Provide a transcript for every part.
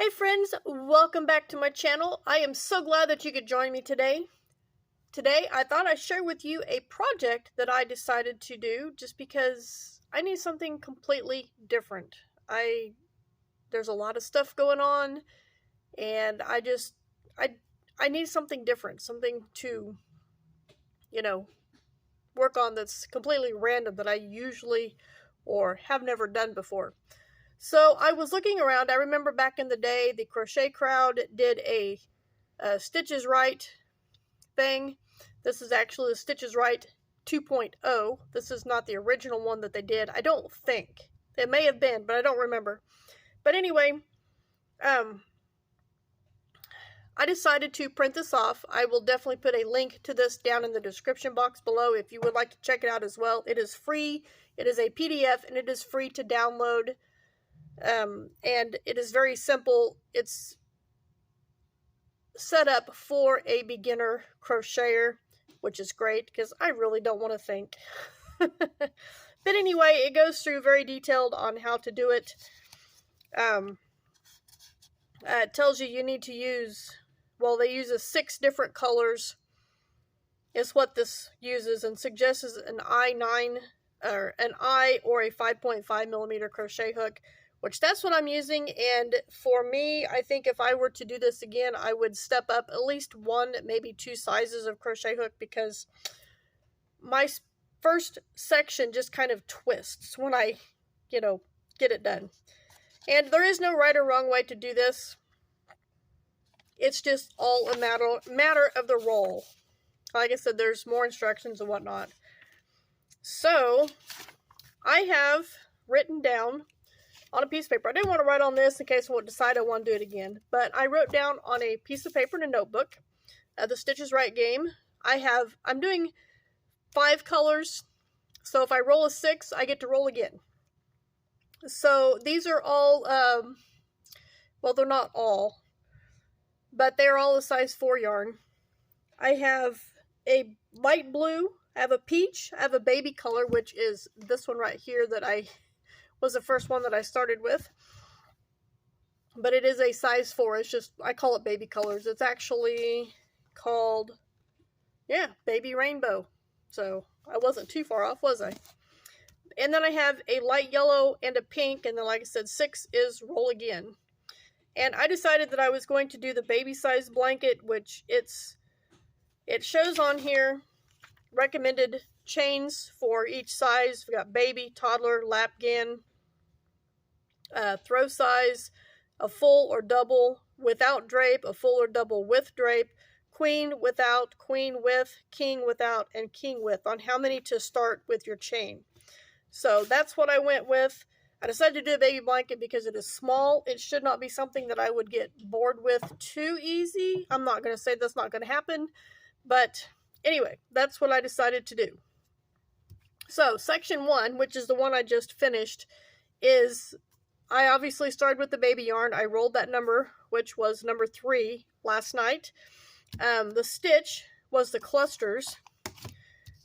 Hey friends, welcome back to my channel. I am so glad that you could join me today. Today, I thought I'd share with you a project that I decided to do just because I need something completely different. There's a lot of stuff going on, and I need something different, something to, work on that's completely random that I usually or have never done before. So I was looking around. I remember back in the day, the crochet crowd did a Stitches Right thing. This is actually the Stitches Right 2.0. This is not the original one that they did. I don't think. It may have been, but I don't remember. But anyway, I decided to print this off. I will definitely put a link to this down in the description box below if you would like to check it out as well. It is free. It is a PDF and it is free to download. And it is very simple. It's set up for a beginner crocheter, which is great because I really don't want to think. But anyway, it goes through very detailed on how to do it. It tells you need to use, well, they use 6 different colors is what this uses, and suggests an I9 or an I or a 5.5 millimeter crochet hook, which that's what I'm using. And for me, I think if I were to do this again, I would step up at least 1, maybe 2 sizes of crochet hook, because my first section just kind of twists when I, get it done. And there is no right or wrong way to do this. It's just all a matter of the roll. Like I said, there's more instructions and whatnot. So, I have written down on a piece of paper. I didn't want to write on this in case I would decide I want to do it again. But I wrote down on a piece of paper in a notebook, the Stitches Right game. I'm doing 5 colors. So if I roll a 6, I get to roll again. So these are all, well, they're not all, but they're all a size 4 yarn. I have a light blue, I have a peach, I have a baby color, which is this one right here that was the first one that I started with. But it is a size 4. It's just, I call it baby colors. It's actually called, Baby Rainbow. So I wasn't too far off, was I? And then I have a light yellow and a pink. And then, like I said, 6 is roll again. And I decided that I was going to do the baby size blanket, which it shows on here recommended chains for each size. We got baby, toddler, lapghan, throw size, a full or double without drape, a full or double with drape, queen without, queen with, king without, and king with, on how many to start with your chain. So that's what I went with. I decided to do a baby blanket because it is small. It should not be something that I would get bored with too easy. I'm not going to say that's not going to happen, but anyway, that's what I decided to do. So section 1, which is the one I just finished, is I obviously started with the baby yarn. I rolled that number, which was number 3 last night. The stitch was the clusters,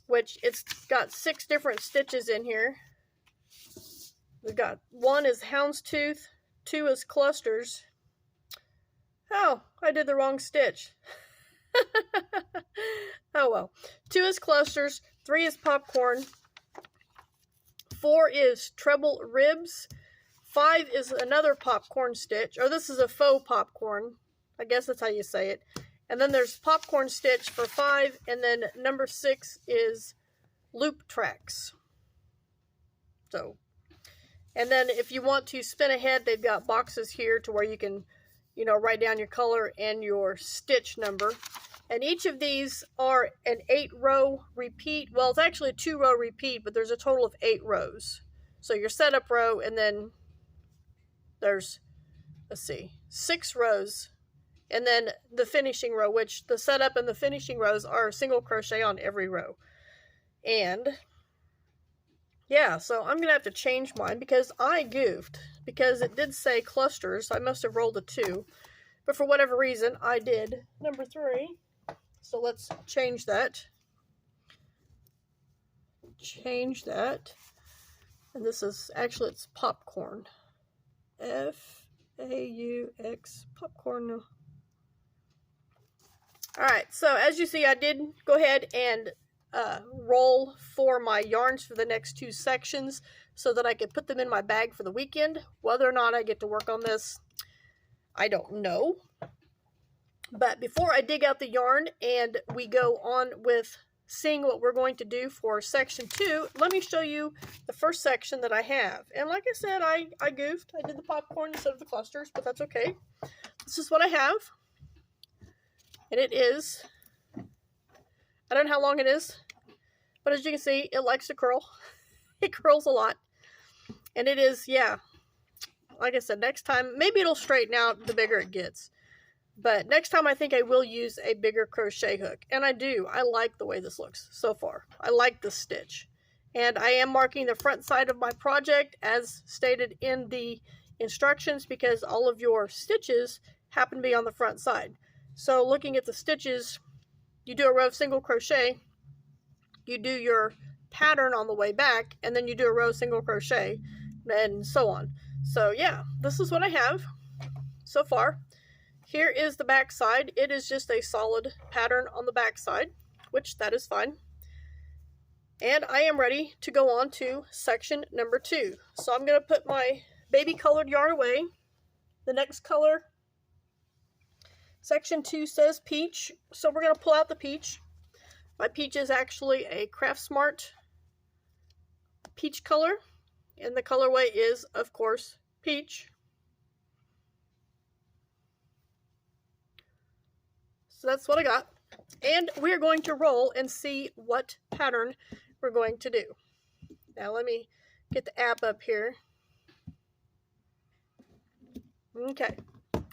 which it's got 6 different stitches in here. We've got 1 is houndstooth, 2 is clusters. Oh, I did the wrong stitch. Oh well. 2 is clusters, 3 is popcorn, 4 is treble ribs, 5 is another popcorn stitch, or this is a faux popcorn. I guess that's how you say it. And then there's popcorn stitch for 5, and then number 6 is loop tracks. So, and then if you want to spin ahead, they've got boxes here to where you can, write down your color and your stitch number. And each of these are an 8-row repeat. Well, it's actually a 2-row repeat, but there's a total of 8 rows. So your setup row, and then there's, 6 rows. And then the finishing row, which the setup and the finishing rows are single crochet on every row. And yeah, so I'm going to have to change mine because I goofed. Because it did say clusters. I must have rolled a 2. But for whatever reason, I did number 3. So let's change that. Change that. And this is, actually it's popcorn. F A-U-X, popcorn. Alright, so as you see, I did go ahead and roll for my yarns for the next 2 sections so that I could put them in my bag for the weekend. Whether or not I get to work on this, I don't know. But before I dig out the yarn and we go on with seeing what we're going to do for section 2, let me show you the first section that I have. And like I said, I goofed. I did the popcorn instead of the clusters, but that's okay. This is what I have. And it is, I don't know how long it is, but as you can see, it likes to curl. It curls a lot. And it is, yeah, like I said, next time, maybe it'll straighten out the bigger it gets. But next time I think I will use a bigger crochet hook. And I do. I like the way this looks so far. I like this stitch. And I am marking the front side of my project as stated in the instructions because all of your stitches happen to be on the front side. So looking at the stitches, you do a row of single crochet, you do your pattern on the way back, and then you do a row of single crochet, and so on. So yeah, this is what I have so far. Here is the back side. It is just a solid pattern on the back side, which that is fine. And I am ready to go on to section number 2. So I'm going to put my baby colored yarn away. The next color, section 2 says peach, so we're going to pull out the peach. My peach is actually a Craft Smart peach color, and the colorway is, of course, peach. So that's what I got. And we're going to roll and see what pattern we're going to do. Now let me get the app up here. Okay.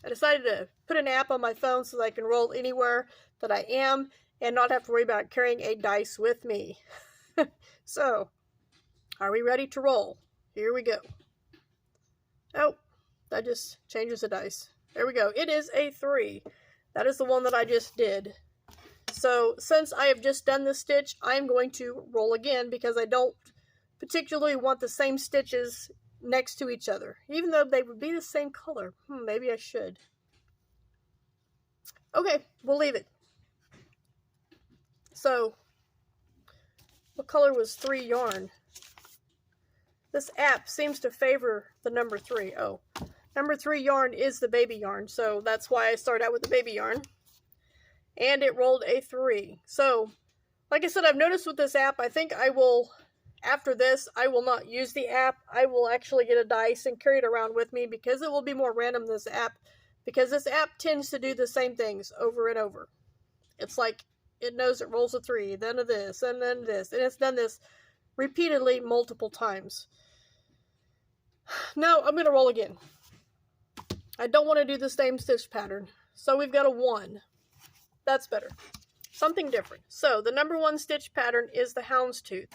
I decided to put an app on my phone so that I can roll anywhere that I am and not have to worry about carrying a dice with me. So, are we ready to roll? Here we go. Oh, that just changes the dice. There we go. It is a 3. That is the one that I just did. So, since I have just done this stitch, I am going to roll again because I don't particularly want the same stitches next to each other. Even though they would be the same color. Maybe I should. Okay, we'll leave it. So, what color was 3 yarn? This app seems to favor the number 3. Oh, number 3 yarn is the baby yarn, so that's why I started out with the baby yarn. And it rolled a 3. So, like I said, I've noticed with this app, I think I will, after this, I will not use the app. I will actually get a dice and carry it around with me because it will be more random than this app. Because this app tends to do the same things over and over. It's like, it knows it rolls a 3, then a this, and then this. And it's done this repeatedly multiple times. Now, I'm going to roll again. I don't want to do the same stitch pattern. So we've got a 1. That's better. Something different. So the number 1 stitch pattern is the houndstooth.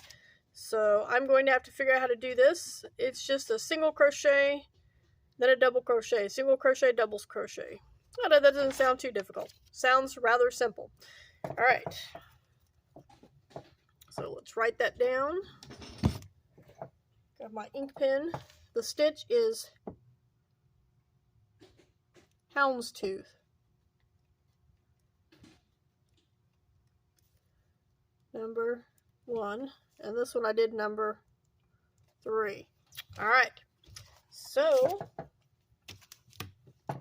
So I'm going to have to figure out how to do this. It's just a single crochet, then a double crochet, single crochet, double crochet. Oh, that doesn't sound too difficult. Sounds rather simple. All right. So let's write that down. Got my ink pen. The stitch is houndstooth. Number 1. And this one I did number 3. All right. So,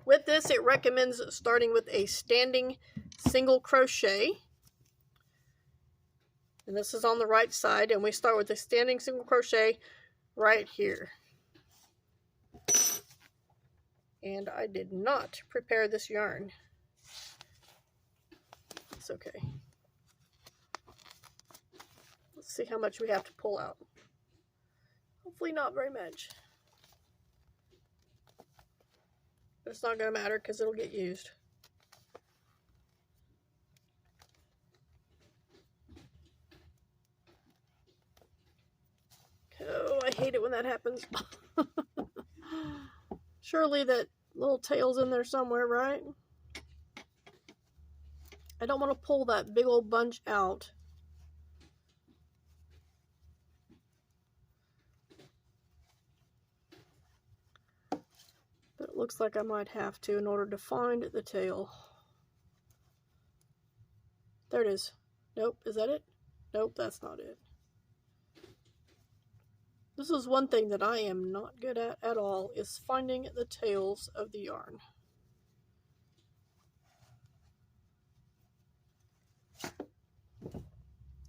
with this, it recommends starting with a standing single crochet. And this is on the right side. And we start with a standing single crochet right here. And I did not prepare this yarn. It's okay. Let's see how much we have to pull out. Hopefully not very much. But it's not going to matter because it'll get used. Oh, I hate it when that happens. Surely that little tail's in there somewhere, right? I don't want to pull that big old bunch out. But looks like I might have to in order to find the tail. There it is. Nope, is that it? Nope, that's not it. This is one thing that I am not good at all, is finding the tails of the yarn.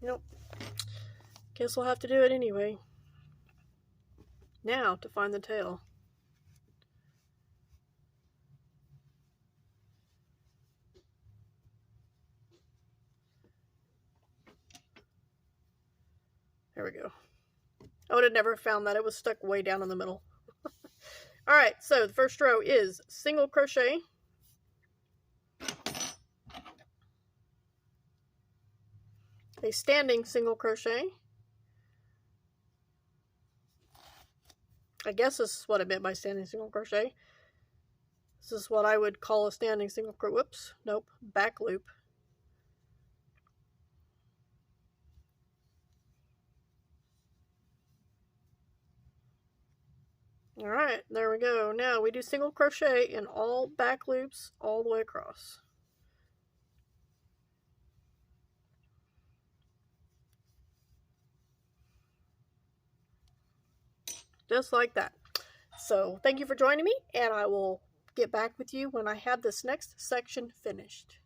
Nope. Guess we'll have to do it anyway. Now to find the tail. There we go. I would have never found that. It was stuck way down in the middle. Alright, so the first row is single crochet, a standing single crochet. I guess this is what I meant by standing single crochet. This is what I would call a standing single crochet. Whoops, nope, back loop. Alright, there we go. Now we do single crochet in all back loops all the way across. Just like that. So thank you for joining me, and I will get back with you when I have this next section finished.